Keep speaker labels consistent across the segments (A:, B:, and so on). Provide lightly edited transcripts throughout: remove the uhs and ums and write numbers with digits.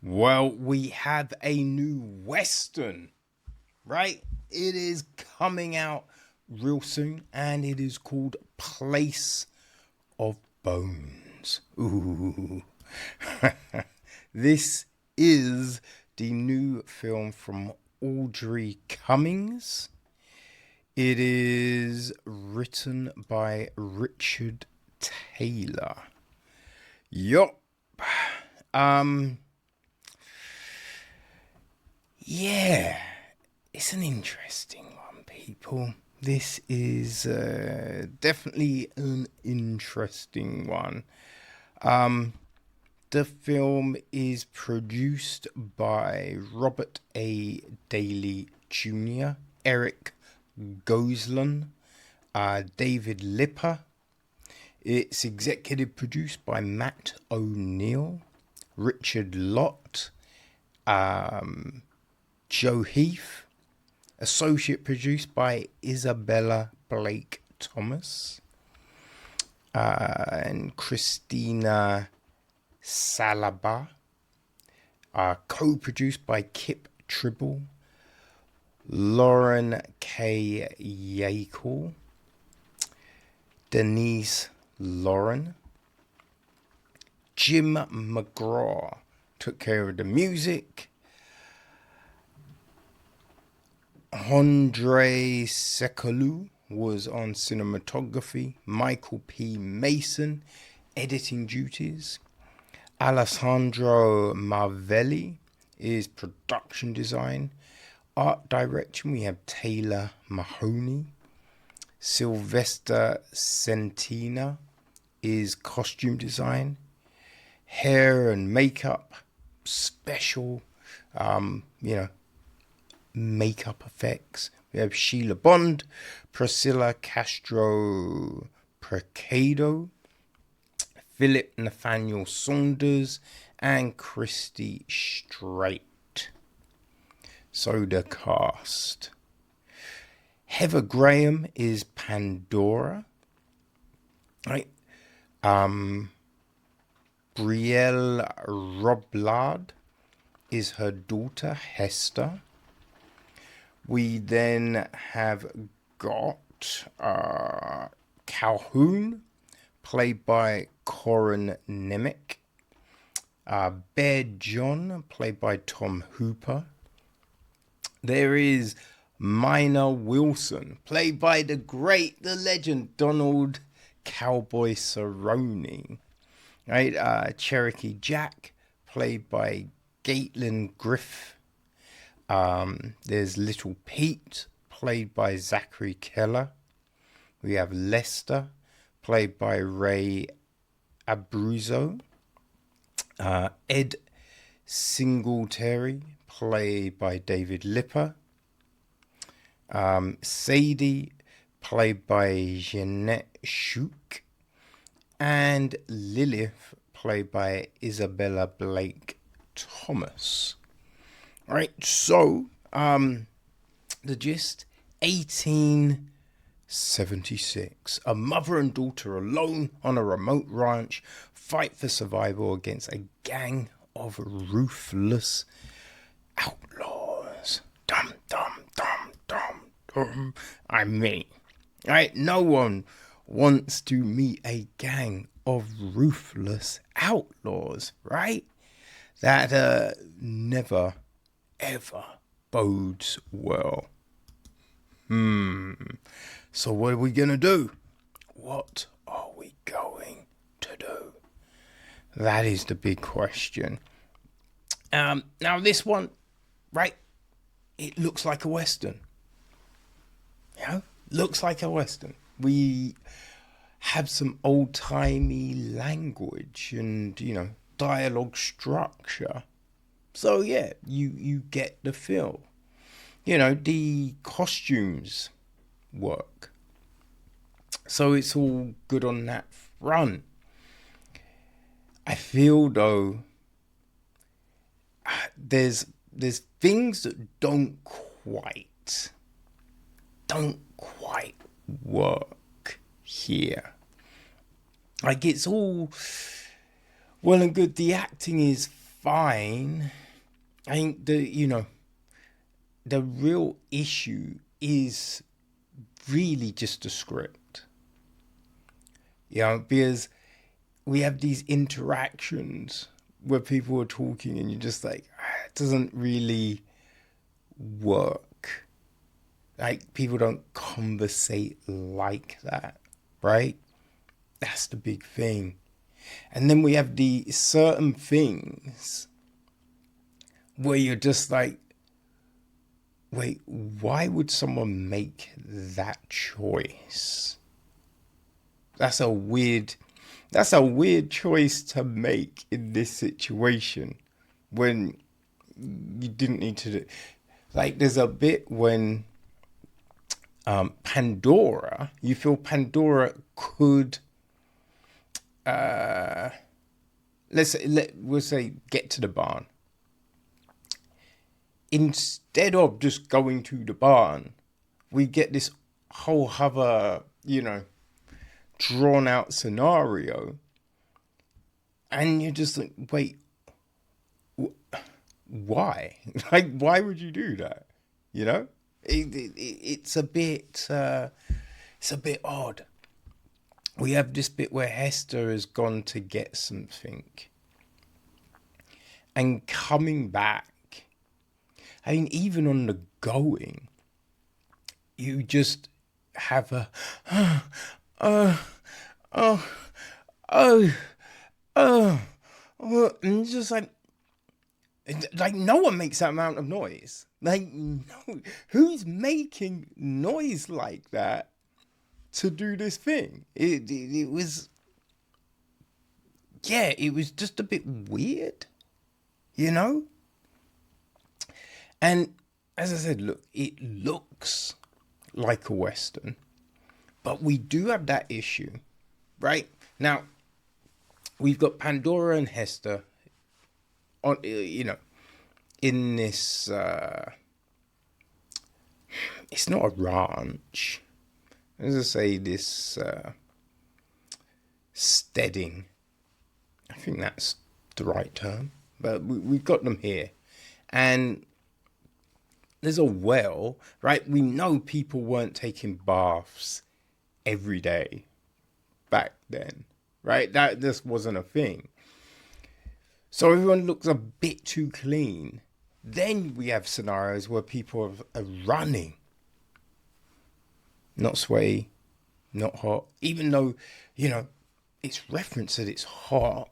A: Well, we have a new Western, right? It is coming out real soon and it is called Place of Bones. Ooh. This is the new film from Audrey Cummings. It is written by Richard Taylor. Yup. Yeah, it's an interesting one, people. This is definitely an interesting one. The film is produced by Robert A. Daly Jr., Eric Goslan, David Lipper. It's executive produced by Matt O'Neill, Richard Lott, Joe Heath, associate produced by Isabella Blake Thomas, and Christina Salaba, co-produced by Kip Tribble, Lauren K. Yackel, Denise Lauren, Jim McGraw took care of the music, Andre Sekolou was on cinematography, Michael P. Mason, editing duties, Alessandro Marvelli is production design, art direction we have Taylor Mahoney, Sylvester Centina is costume design, hair and makeup, special, makeup effects. We have Sheila Bond, Priscilla Castro Precado, Philip Nathaniel Saunders, and Christy Strait. So the cast. Heather Graham is Pandora. Right. Brielle Robillard is her daughter, Hester. We then have got Calhoun, played by Corin Nemec. Bear John, played by Tom Hooper. There is Minor Wilson, played by the legend, Donald Cowboy Cerrone. Right? Cherokee Jack, played by Gattlin Griffith. There's Little Pete, played by Zachary Keller. We have Lester, played by Ray Abruzzo. Ed Singletary, played by David Lipper. Sadie, played by Jeanette Shook. And Lilith, played by Isabella Blake Thomas. Right, so the gist, 1876. A mother and daughter alone on a remote ranch fight for survival against a gang of ruthless outlaws. Dum, dum, dum, dum, dum. Right, no one wants to meet a gang of ruthless outlaws, right? That never ever bodes well. So what are we gonna do? What are we going to do? That is the big question. Now this one, right? It looks like a Western. Looks like a Western. We have some old-timey language and, dialogue structure. So yeah, you get the feel. The costumes work. So it's all good on that front. I feel though there's things that don't quite work here. Like, it's all well and good. The acting is fine. I think the real issue is really just the script. Because we have these interactions where people are talking and you're just like, it doesn't really work. Like, people don't conversate like that, right? That's the big thing. And then we have the certain things where you're just like, wait, why would someone make that choice? That's a weird choice to make in this situation when you didn't need to do. Like, there's a bit when Pandora, you feel Pandora could, we'll say get to the barn. Instead of just going to the barn, we get this whole other, drawn out scenario. And you're just like, wait, why? Like, why would you do that? It's a bit odd. We have this bit where Hester has gone to get something and coming back. I mean, even on the going, you just have a, and just like no one makes that amount of noise. Like, no, who's making noise like that to do this thing? It was just a bit weird, And as I said, look, it looks like a Western, but we do have that issue, right? Now, we've got Pandora and Hester on, in this, it's not a ranch. As I say, this steading. I think that's the right term. But we've got them here. And there's a well, right? We know people weren't taking baths every day back then, right? That just wasn't a thing. So everyone looks a bit too clean. Then we have scenarios where people are running. Not sweaty, not hot. Even though, it's referenced that it's hot,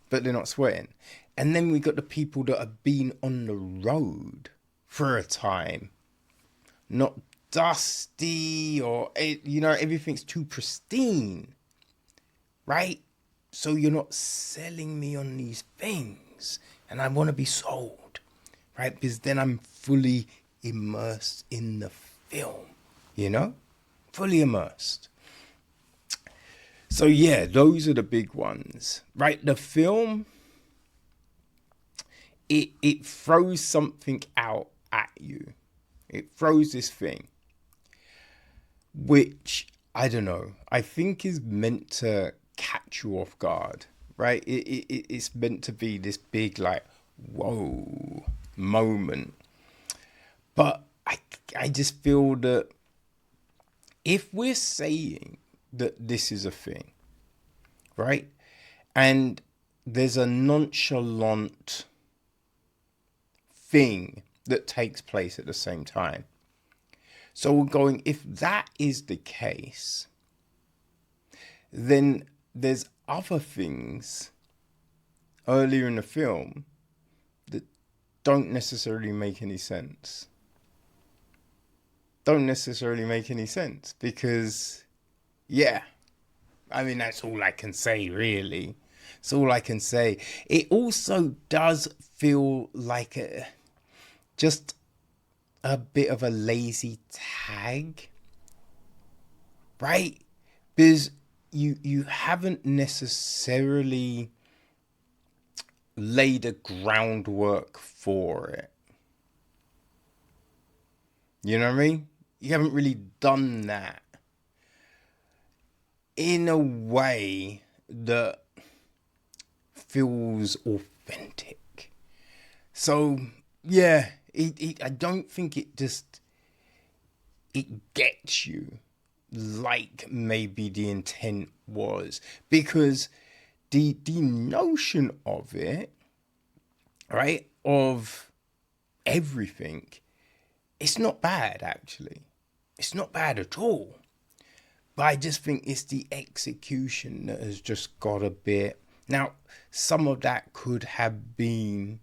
A: but they're not sweating. And then we got the people that have been on the road for a time. Not dusty or, everything's too pristine. Right? So you're not selling me on these things. And I want to be sold. Right? Because then I'm fully immersed in the film. Fully immersed. So yeah, those are the big ones. Right? The film, it throws something out at you. It throws this thing. Which, I don't know, I think is meant to catch you off guard, right? It's meant to be this big, like, whoa moment. But I just feel that if we're saying that this is a thing, right? And there's a nonchalant thing that takes place at the same time. So we're going, if that is the case, then there's other things earlier in the film that don't necessarily make any sense. Because, yeah, I mean, that's all I can say, really. It's all I can say. It also does feel like just a bit of a lazy tag, right? Because you haven't necessarily laid a groundwork for it. You know what I mean? You haven't really done that in a way that feels authentic. So yeah, I don't think it gets you like maybe the intent was, because the notion of it, right, of everything, it's not bad actually. It's not bad at all. But I just think it's the execution that has just got a bit. Now, some of that could have been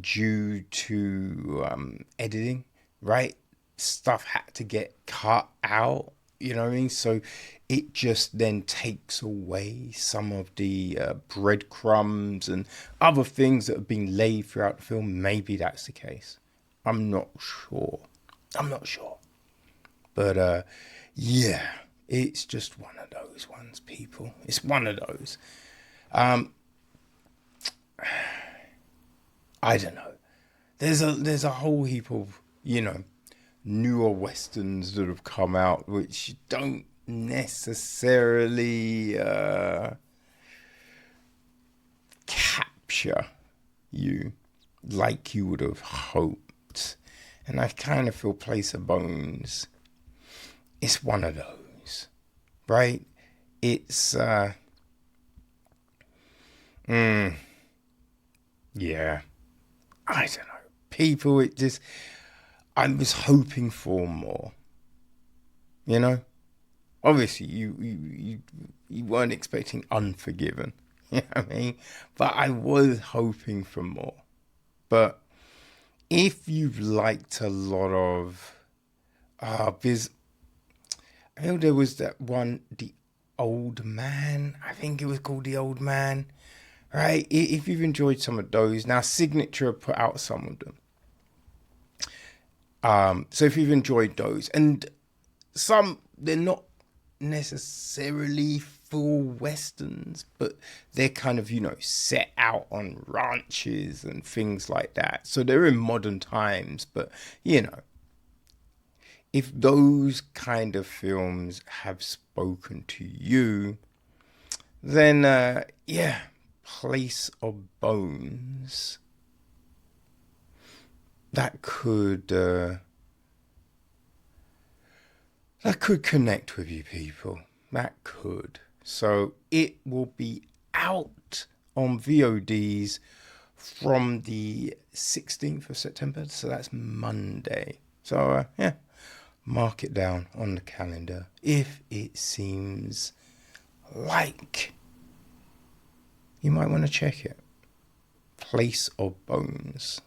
A: due to editing, right? Stuff had to get cut out, you know what I mean? So it just then takes away some of the breadcrumbs and other things that have been laid throughout the film. Maybe that's the case. I'm not sure. But yeah, it's just one of those ones, people. It's one of those. I don't know. There's a whole heap of, newer westerns that have come out which don't necessarily capture you like you would have hoped. And I kind of feel Place of Bones, it's one of those, right? It's yeah, I don't know. People, I was hoping for more. Obviously, you weren't expecting Unforgiven. You know what I mean? But I was hoping for more. But if you've liked a lot of, there's, I know there was that one, The Old Man. I think it was called The Old Man. Right? If you've enjoyed some of those, now Signature put out some of them. So if you've enjoyed those, and some, they're not necessarily full westerns, but they're kind of, set out on ranches and things like that. So they're in modern times, but, if those kind of films have spoken to you, then, yeah, Place of Bones, that could connect with you people. That could. So it will be out on VODs from the 16th of September. So that's Monday. So yeah, mark it down on the calendar if it seems like you might want to check it. Place of Bones.